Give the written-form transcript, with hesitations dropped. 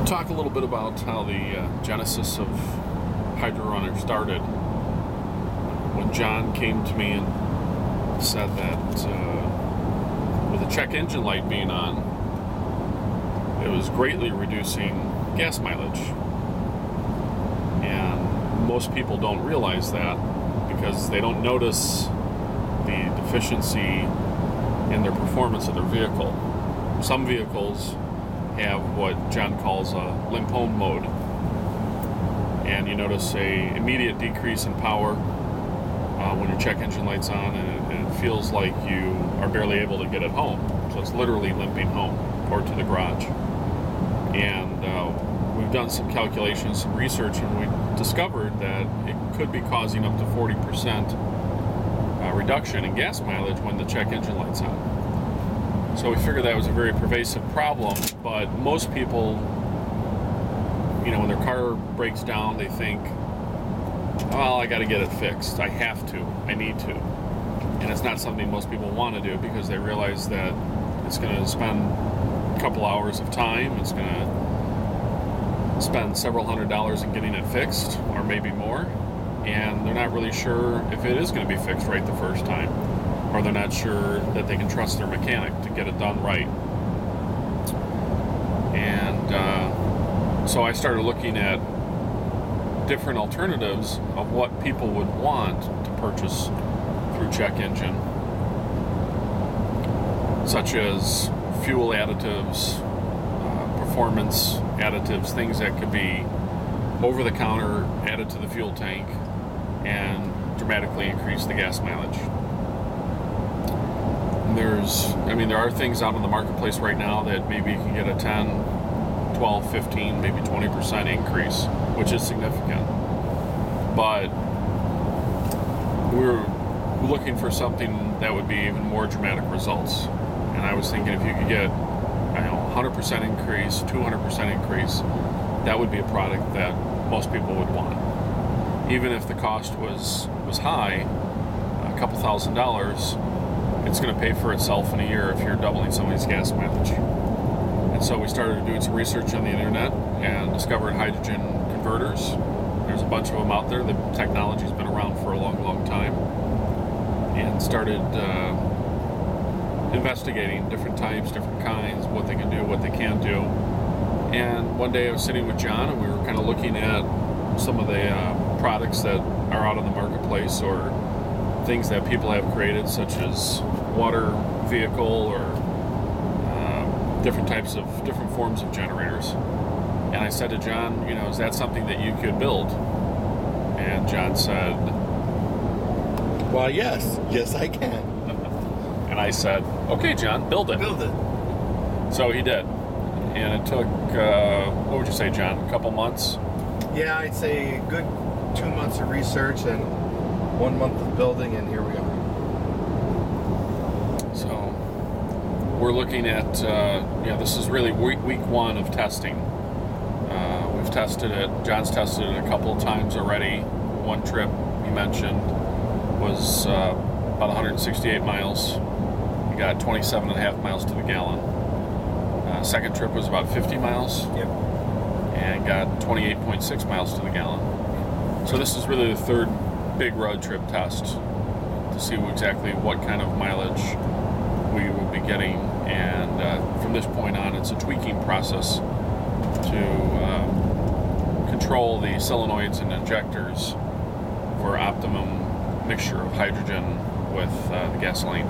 talk a little bit about how the genesis of Hydrounner started. When John came to me and said that with the check engine light being on, it was greatly reducing gas mileage. And most people don't realize that because they don't notice the deficiency in their performance of their vehicle. Some vehicles have what John calls a limp home mode, and you notice a immediate decrease in power when your check engine light's on, and it feels like you are barely able to get it home. So it's literally limping home or to the garage. And we've done some calculations, some research, and we discovered that it could be causing up to 40% reduction in gas mileage when the check engine light's on. So we figured that was a very pervasive problem, but most people, when their car breaks down, they think, well, I got to get it fixed. I have to. I need to. And it's not something most people want to do because they realize that it's going to spend a couple hours of time. It's going to spend several $100s in getting it fixed, or maybe more. And they're not really sure if it is going to be fixed right the first time, or they're not sure that they can trust their mechanic to get it done right. And so I started looking at different alternatives of what people would want to purchase through check engine, such as fuel additives, performance additives, things that could be over the counter, added to the fuel tank, and dramatically increase the gas mileage. There are things out in the marketplace right now that maybe you can get a 10, 12, 15, maybe 20% increase, which is significant. But we're looking for something that would be even more dramatic results. And I was thinking if you could get, 100% increase, 200% increase, that would be a product that most people would want. Even if the cost was high, a couple $1,000s, it's going to pay for itself in a year if you're doubling somebody's gas mileage. And so we started doing some research on the internet and discovered hydrogen converters. There's a bunch of them out there. The technology's been around for a long, long time. And started investigating different types, different kinds, what they can do, what they can't do. And one day I was sitting with John and we were kind of looking at some of the products that are out on the marketplace, or things that people have created, such as water vehicle or different forms of generators. And I said to John, is that something that you could build? And John said, well, yes I can. And I said, okay, John, build it. So he did. And it took, what would you say, John, a couple months? Yeah, I'd say a good 2 months of research and 1 month of building, and here we are. So we're looking at, this is really week one of testing. We've tested it. John's tested it a couple of times already. One trip he mentioned was about 168 miles. He got 27.5 miles to the gallon. Second trip was about 50 miles. Yep. And got 28.6 miles to the gallon. So this is really the third big road trip test to see exactly what kind of mileage we will be getting. And from this point on, it's a tweaking process to control the solenoids and injectors for optimum mixture of hydrogen with the gasoline.